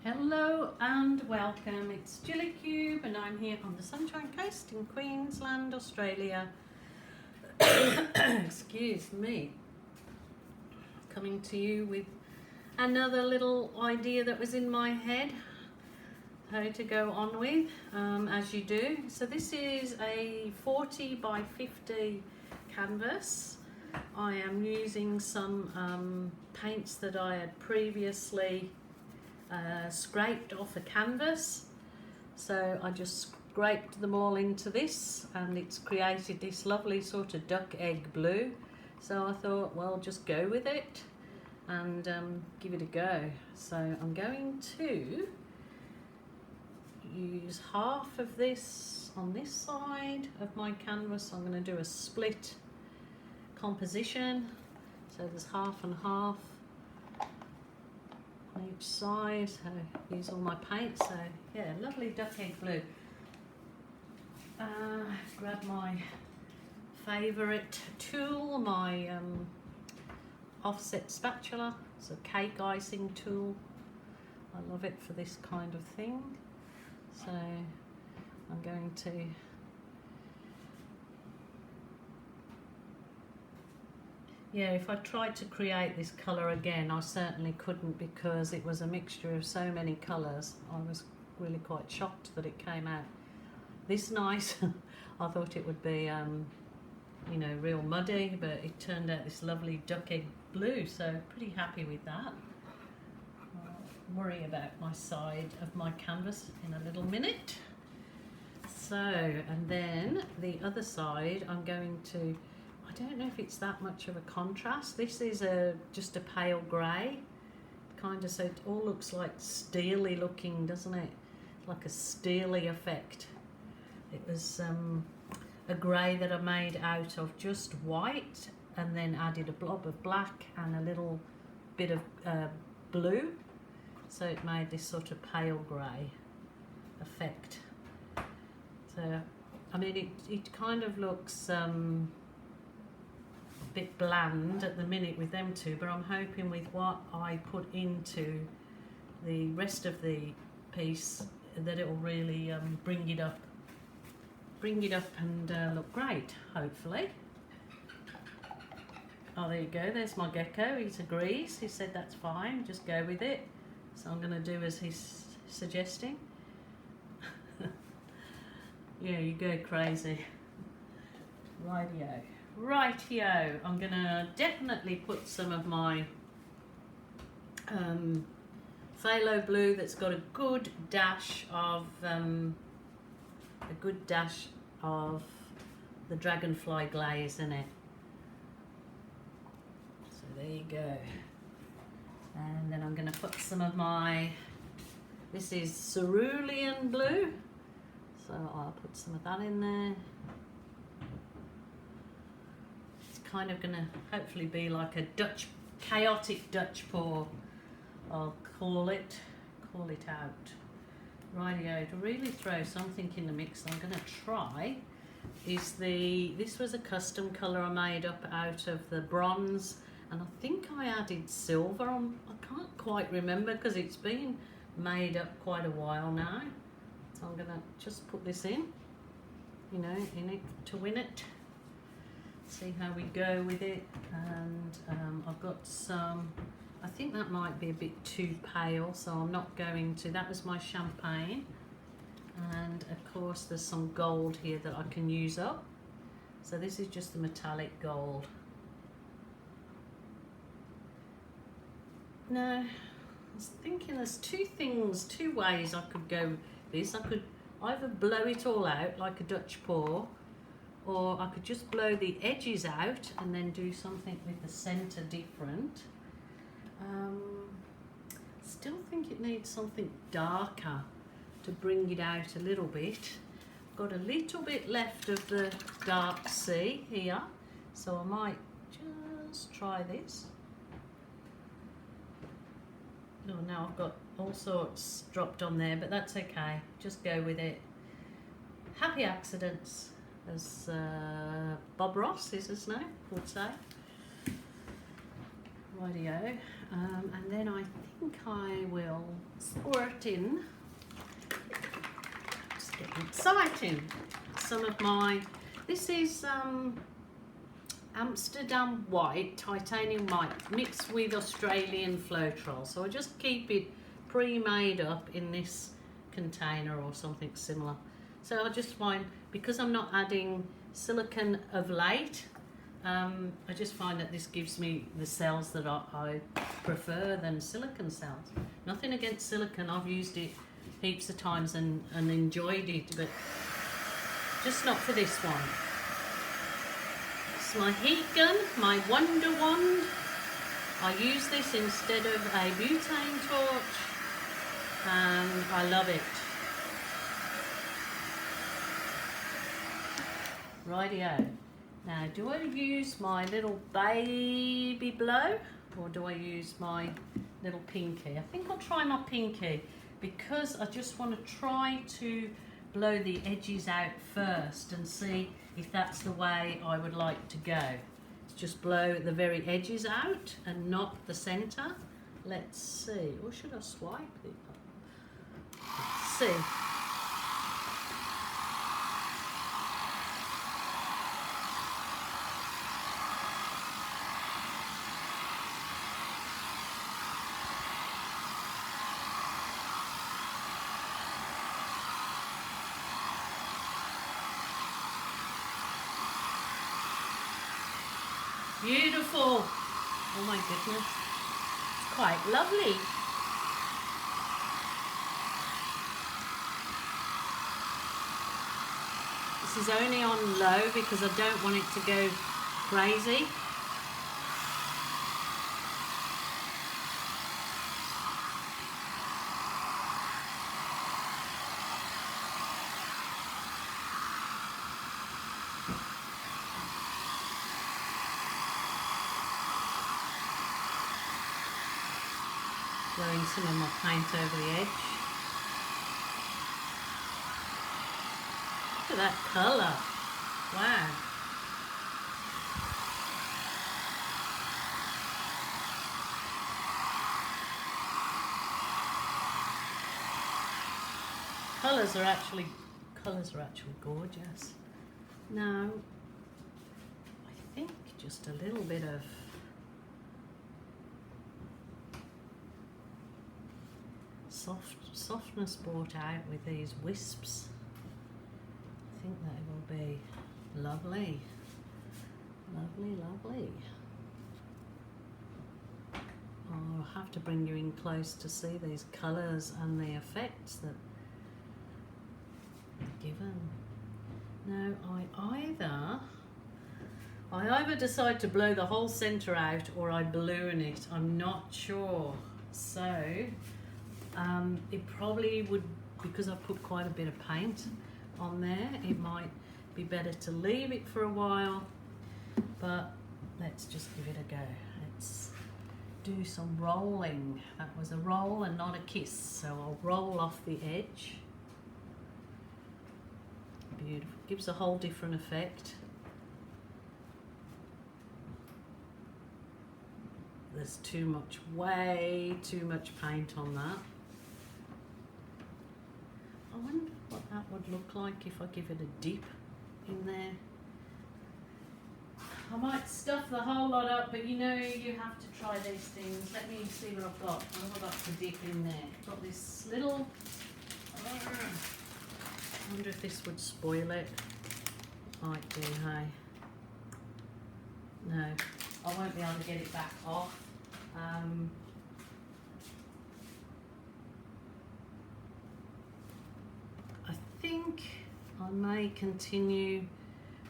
Hello and welcome, it's Jilly Cube and I'm here on the Sunshine Coast in Queensland, Australia. Excuse me. Coming to you with another little idea that was in my head, how to go on with, as you do. So this is a 40 by 50 canvas. I am using some paints that I had previously scraped off a canvas, so I just scraped them all into this and it's created this lovely sort of duck egg blue. So I thought, well, just go with it and give it a go. So I'm going to use half of this on this side of my canvas. I'm going to do a split composition, so there's half and half on each side. So use all my paint. So yeah, lovely duck egg blue. Grab my favourite tool, my offset spatula. It's a cake icing tool. I love it for this kind of thing. So I'm going to if I tried to create this colour again, I certainly couldn't, because it was a mixture of so many colours. I was really quite shocked that it came out this nice. I thought it would be, you know, real muddy, but it turned out this lovely duck egg blue, so pretty happy with that. I'll worry about my side of my canvas in a little minute. So, and then the other side, I'm going to, I don't know if it's that much of a contrast. This is just a pale grey, kind of, so it all looks like steely looking, doesn't it? Like a steely effect. It was a grey that I made out of just white and then added a blob of black and a little bit of blue. So it made this sort of pale grey effect. So, I mean, it kind of looks bit bland at the minute with them two, but I'm hoping with what I put into the rest of the piece that it will really bring it up and look great, hopefully. Oh, there you go, there's my gecko. He agrees, he said that's fine, just go with it. So I'm going to do as he's suggesting. Yeah, you go crazy. Rightio, I'm gonna definitely put some of my phthalo blue that's got a good dash of the dragonfly glaze in it. So there you go. And then I'm gonna put some of my, this is cerulean blue, so I'll put some of that in there. Kind of gonna hopefully be like a chaotic Dutch pour, I'll call it out. Rightio, to really throw something in the mix I'm gonna try is this was a custom colour I made up out of the bronze, and I think I added silver on. I can't quite remember because it's been made up quite a while now. So I'm gonna just put this in, you know, in it to win it. See how we go with it. And I've got some, I think that might be a bit too pale, so I'm not going to. That was my champagne, and of course there's some gold here that I can use up. So this is just the metallic gold. Now I was thinking there's two ways I could go with this. I could either blow it all out like a Dutch pour, or I could just blow the edges out and then do something with the centre different. Still think it needs something darker to bring it out a little bit. Got a little bit left of the dark sea here, so I might just try this. Oh, now I've got all sorts dropped on there, but that's okay. Just go with it. Happy accidents, as Bob Ross is his name, would say. Rightio. And then I think I will squirt in, just getting exciting, some of my, this is Amsterdam white, titanium white, mixed with Australian Floetrol. So I just keep it pre-made up in this container or something similar. So I just find, because I'm not adding silicone of late, I just find that this gives me the cells that I prefer than silicone cells. Nothing against silicone, I've used it heaps of times and enjoyed it, but just not for this one. It's my heat gun, my Wonder Wand. I use this instead of a butane torch, and I love it. Rightio. Now, do I use my little baby blow, or do I use my little pinky? I think I'll try my pinky, because I just want to try to blow the edges out first and see if that's the way I would like to go. Just blow the very edges out and not the center. Let's see. Or should I swipe it? Let's see. Beautiful. Oh my goodness. It's quite lovely. This is only on low because I don't want it to go crazy. Blowing some of my paint over the edge. Look at that colour. Wow. Colours are actually gorgeous. Now, I think just a little bit of softness brought out with these wisps. I think they will be lovely. Lovely, lovely. Oh, I'll have to bring you in close to see these colours and the effects that are given. Now, I either decide to blow the whole centre out or I balloon it. I'm not sure. So, it probably would, because I've put quite a bit of paint on there, it might be better to leave it for a while, but let's just give it a go. Let's do some rolling. That was a roll and not a kiss, so I'll roll off the edge. Beautiful, gives a whole different effect. There's too much, way too much paint on that. I wonder what that would look like if I give it a dip in there. I might stuff the whole lot up, but you know, you have to try these things. Let me see what I've got. What have I got to dip in there? I've got this little, I wonder if this would spoil it. Might do, hey? No, I won't be able to get it back off. I think I may continue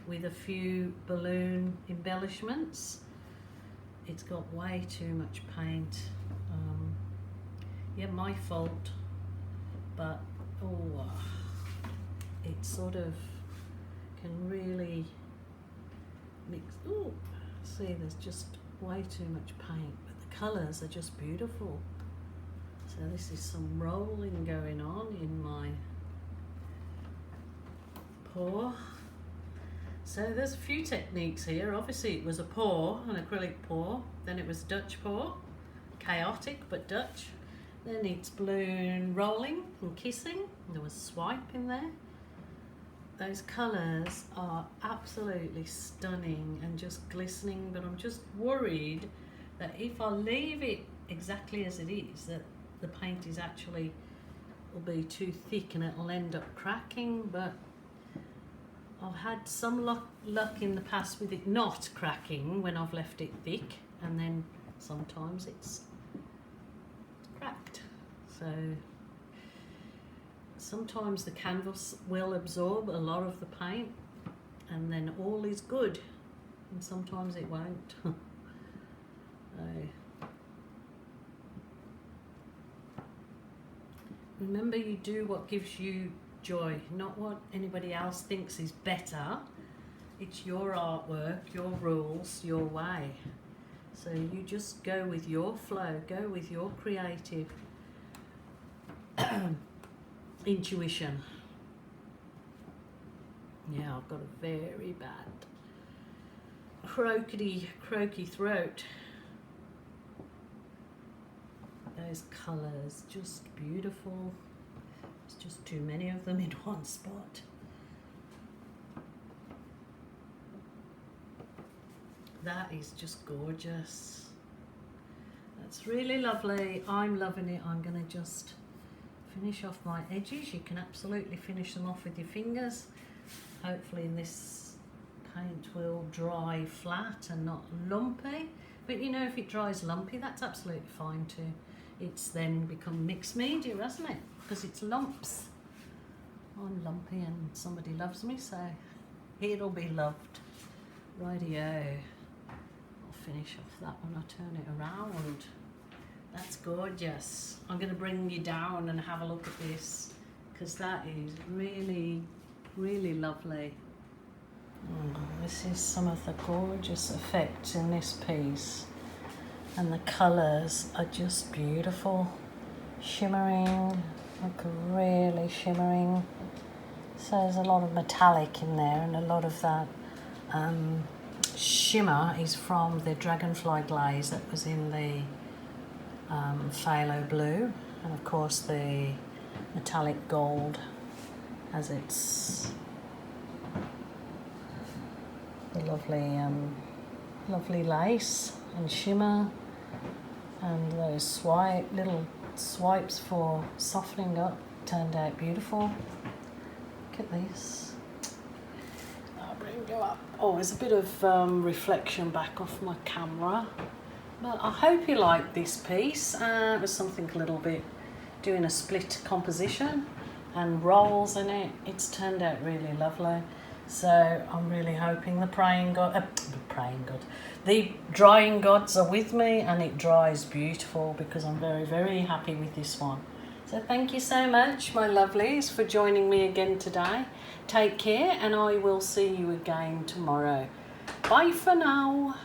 with a few balloon embellishments. It's got way too much paint. Yeah, my fault, but it sort of can really mix. Oh, see, there's just way too much paint, but the colours are just beautiful. So this is some rolling going on in my pour. So there's a few techniques here. Obviously it was a pour, an acrylic pour, then it was Dutch pour, chaotic but Dutch. Then it's balloon rolling and kissing. There was swipe in there. Those colours are absolutely stunning and just glistening, but I'm just worried that if I leave it exactly as it is, that the paint is actually will be too thick and it'll end up cracking. But I've had some luck in the past with it not cracking when I've left it thick, and then sometimes it's cracked. So sometimes the canvas will absorb a lot of the paint and then all is good, and sometimes it won't. Remember, you do what gives you joy, not what anybody else thinks is better. It's your artwork, your rules, your way. So you just go with your flow, go with your creative intuition. Yeah, I've got a very bad croaky throat. Those colours, just beautiful. There's just too many of them in one spot. That is just gorgeous. That's really lovely. I'm loving it. I'm going to just finish off my edges. You can absolutely finish them off with your fingers. Hopefully this paint will dry flat and not lumpy. But you know, if it dries lumpy, that's absolutely fine too. It's then become mixed media, hasn't it? Because it's lumps. I'm lumpy and somebody loves me, so it'll be loved. Rightio. I'll finish off that when I turn it around. That's gorgeous. I'm going to bring you down and have a look at this, because that is really, really lovely. This is some of the gorgeous effects in this piece. And the colours are just beautiful. Shimmering, like really shimmering. So there's a lot of metallic in there, and a lot of that shimmer is from the dragonfly glaze that was in the phthalo blue. And of course the metallic gold as its the lovely lace and shimmer. And those little swipes for softening up turned out beautiful. Look at this. I'll bring you up. Oh, there's a bit of reflection back off my camera. But I hope you like this piece. It was something a little bit, doing a split composition and rolls in it. It's turned out really lovely. So I'm really hoping the drying gods are with me, and it dries beautiful, because I'm very, very happy with this one. So thank you so much, my lovelies, for joining me again today. Take care, and I will see you again tomorrow. Bye for now.